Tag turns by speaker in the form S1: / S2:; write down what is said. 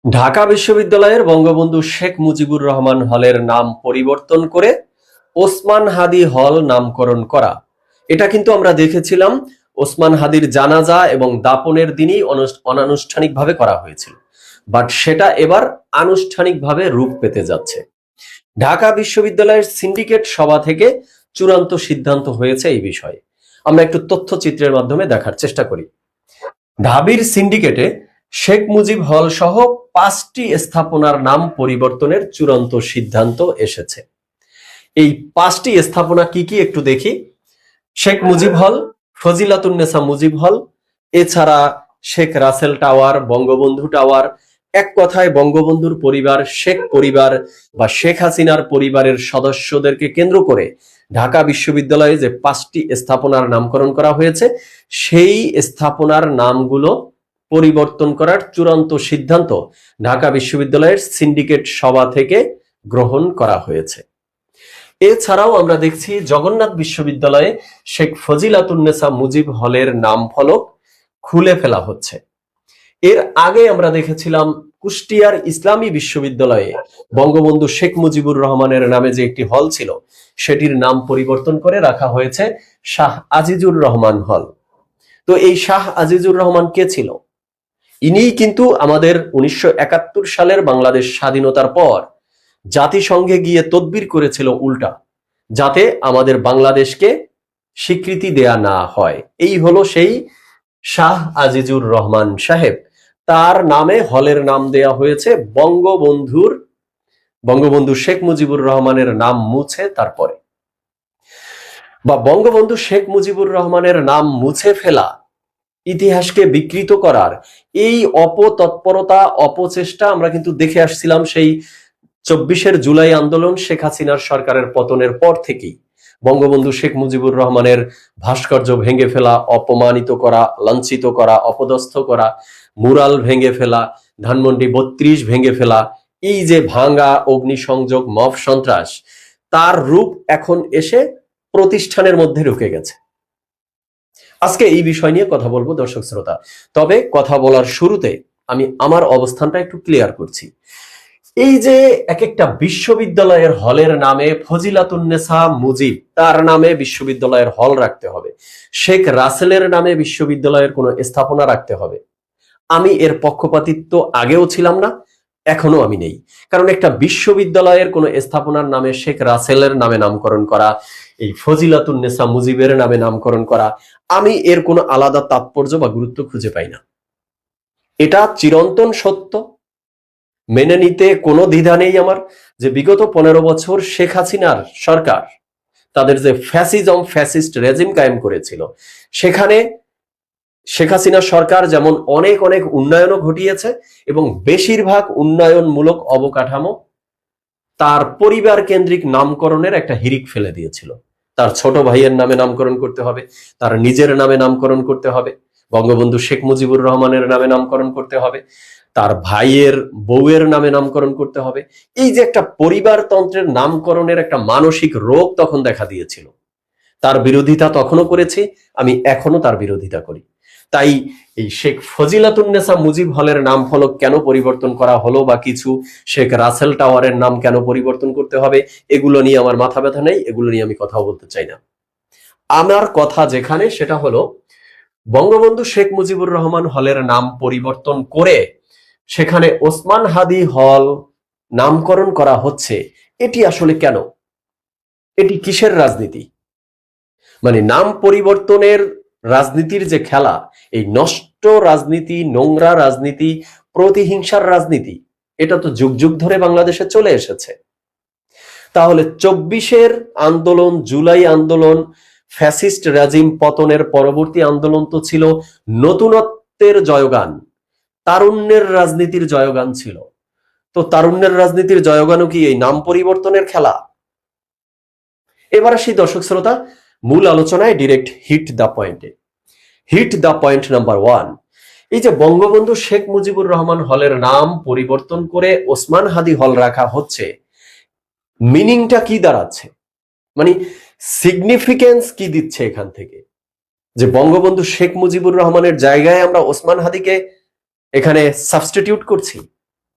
S1: ঢাকা বিশ্ববিদ্যালয়ের বঙ্গবন্ধু শেখ মুজিবুর রহমান হলের নাম পরিবর্তন করে ওসমান হাদি হল নামকরণ করা। এটা কিন্তু আমরা দেখেছিলাম ওসমান হাদির জানাজা এবং দাফনের দিনই অনানুষ্ঠানিকভাবে করা হয়েছিল, বাট সেটা এবার আনুষ্ঠানিকভাবে রূপ পেতে যাচ্ছে। ঢাকা বিশ্ববিদ্যালয়ের সিন্ডিকেট সভা থেকে চূড়ান্ত সিদ্ধান্ত হয়েছে এই বিষয়ে। আমরা একটু তথ্যচিত্রের মাধ্যমে দেখার চেষ্টা করি। ঢাবির সিন্ডিকেটে শেখ মুজিব হল সহ 5টি স্থাপনার নাম পরিবর্তনের চূড়ান্ত সিদ্ধান্ত এসেছে। এই 5টি স্থাপনা কি কি একটু দেখি। শেখ মুজিব হল, ফজিলাতুন্নেসা মুজিব হল, এছাড়া শেখ রাসেল টাওয়ার, বঙ্গবন্ধু টাওয়ার। এক কথায় বঙ্গবন্ধুর পরিবার, শেখ পরিবার বা শেখ হাসিনার পরিবারের সদস্যদেরকে কেন্দ্র করে ঢাকা বিশ্ববিদ্যালয়ে যে 5টি স্থাপনার নামকরণ করা হয়েছে, সেই স্থাপনার নামগুলো পরিবর্তন করার চূড়ান্ত সিদ্ধান্ত ঢাকা বিশ্ববিদ্যালয়ের সিন্ডিকেট সভা থেকে গ্রহণ করা হয়েছে। এছাড়াও আমরা দেখছি জগন্নাথ বিশ্ববিদ্যালয়ে শেখ ফজিলাতুন্নেসা মুজিব হলের নাম ফলক খুলে ফেলা হচ্ছে। এর আগে আমরা দেখেছিলাম কুষ্টিয়ার ইসলামী বিশ্ববিদ্যালয়ে বঙ্গবন্ধু শেখ মুজিবুর রহমানের নামে যে একটি হল ছিল, সেটির নাম পরিবর্তন করে রাখা হয়েছে শাহ আজিজুর রহমান হল। তো এই শাহ আজিজুর রহমান কে ছিল? ইনিই কিন্তু আমাদের 1971 সালের বাংলাদেশ স্বাধীনতার পর জাতিসংঘে গিয়ে তদবির করেছিল উল্টা, যাতে আমাদের বাংলাদেশকে স্বীকৃতি দেয়া না হয়। এই হলো সেই শাহ আজিজুর রহমান সাহেব। তার নামে হলের নাম দেয়া হয়েছে বঙ্গবন্ধু শেখ মুজিবুর রহমানের নাম মুছে তারপরে, বা বঙ্গবন্ধু শেখ মুজিবুর রহমানের নাম মুছে ফেলা, ইতিহাসকে বিকৃত করার এই অপতৎপরতা, অপচেষ্টা আমরা কিন্তু দেখে আসছিলাম সেই 24 জুলাই আন্দোলন, শেখ হাসিনার সরকারের পতনের পর থেকেই। বঙ্গবন্ধু শেখ মুজিবুর রহমানের ভাস্কর্য ভেঙে ফেলা, অপমানিত করা, লাঞ্ছিত করা, অপদস্থ করা, মুরাল ভেঙে ফেলা, ধানমন্ডি 32 ভেঙে ফেলা, এই যে ভাঙ্গা, অগ্নিসংযোগ, মব সন্ত্রাস, তার রূপ এখন এসে প্রতিষ্ঠানের মধ্যে ঢুকে গেছে। আজকে এই বিষয় নিয়ে কথা বলবো দর্শক শ্রোতা। তবে কথা বলার শুরুতে আমি আমার অবস্থানটা একটু ক্লিয়ার করছি। এই যে এক একটা বিশ্ববিদ্যালয়ের হলের নামে ফজিলাতুন্নেসা মুজিব, তার নামে বিশ্ববিদ্যালয়ের হল রাখতে হবে, শেখ রাসেলের নামে বিশ্ববিদ্যালয়ের কোনো স্থাপনা রাখতে হবে, আমি এর পক্ষপাতিত্ব আগেও ছিলাম না, এখনো আমি নেই। কারণ একটা বিশ্ববিদ্যালয়ের কোনো স্থাপনার নামে শেখ রাসেলের নামে নামকরণ করা, এই ফজিলাতুন্নেসা মুজিবের নামে নামকরণ করা, আমি এর কোনো আলাদা তাৎপর্য বা গুরুত্ব খুঁজে পাই না। এটা চিরন্তন সত্য, মেনে নিতে কোনো দ্বিধা নেই আমার, যে বিগত 15 বছর শেখ হাসিনার সরকার তাদের যে ফ্যাসিস্ট রেজিম কায়েম করেছিল, সেখানে শেখ হাসিনা সরকার যেমন অনেক অনেক উন্নয়নও ঘটিয়েছে, এবং বেশিরভাগ উন্নয়নমূলক অবকাঠামো তার পরিবার কেন্দ্রিক নামকরণের একটা হিড়িক ফেলে দিয়েছিল। তার ছোট ভাইয়ের নামে নামকরণ করতে হবে, তার নিজের নামে নামকরণ করতে হবে, বঙ্গবন্ধু শেখ মুজিবুর রহমানের নামে নামকরণ করতে হবে, তার ভাইয়ের বউয়ের নামে নামকরণ করতে হবে। এই যে একটা পরিবারতন্ত্রের নামকরণের একটা মানসিক রোগ তখন দেখা দিয়েছিল, তার বিরোধিতা তখনও করেছি, আমি এখনো তার বিরোধিতা করি। তাই এই শেখ ফজিলাতুন্নেসা মুজিব হলের নাম ফলক কেন পরিবর্তন করা হলো, বা কিছু শেখ রাসেল টাওয়ারের নাম কেন পরিবর্তন করতে হবে, এগুলো নিয়ে আমার মাথা ব্যথা নেই, এগুলো নিয়ে আমি কথা বলতে চাই না। আমার কথা যেখানে, সেটা হলো বঙ্গবন্ধু শেখ মুজিবুর রহমান হলের নাম পরিবর্তন করে সেখানে ওসমান হাদি হল নামকরণ করা হচ্ছে। এটি আসলে কেন? এটি কিসের রাজনীতি? মানে নাম পরিবর্তনের রাজনীতির যে খেলা, এই নষ্ট রাজনীতি, নোংরা রাজনীতি, প্রতিহিংসার রাজনীতি, এটা তো যুগ যুগ ধরে বাংলাদেশে চলে এসেছে। তাহলে 24 আন্দোলন, জুলাই আন্দোলন, ফ্যাসিস্ট রেজিম পতনের পরবর্তী আন্দোলন তো ছিল নতুনত্বের জয়গান, তারুণ্যের রাজনীতির জয়গান ছিল। তো তারুণ্যের রাজনীতির জয়গানও কি এই নাম পরিবর্তনের খেলা? এবার আসি দর্শক শ্রোতা মূল আলোচনায়, ডিরেক্ট হিট দ্য পয়েন্টে। Hit the point number 1। এই যে বঙ্গবন্ধু শেখ মুজিবুর রহমান হলের নাম পরিবর্তন করে ওসমান হাদি হল রাখা হচ্ছে, মিনিংটা কি দাঁড়াচ্ছে? মানে সিগনিফিকেন্স কি দিচ্ছে এখান থেকে? যে বঙ্গবন্ধু শেখ মুজিবুর রহমানের জায়গায় আমরা ওসমান হাদিকে এখানে সাবস্টিটিউট করছি।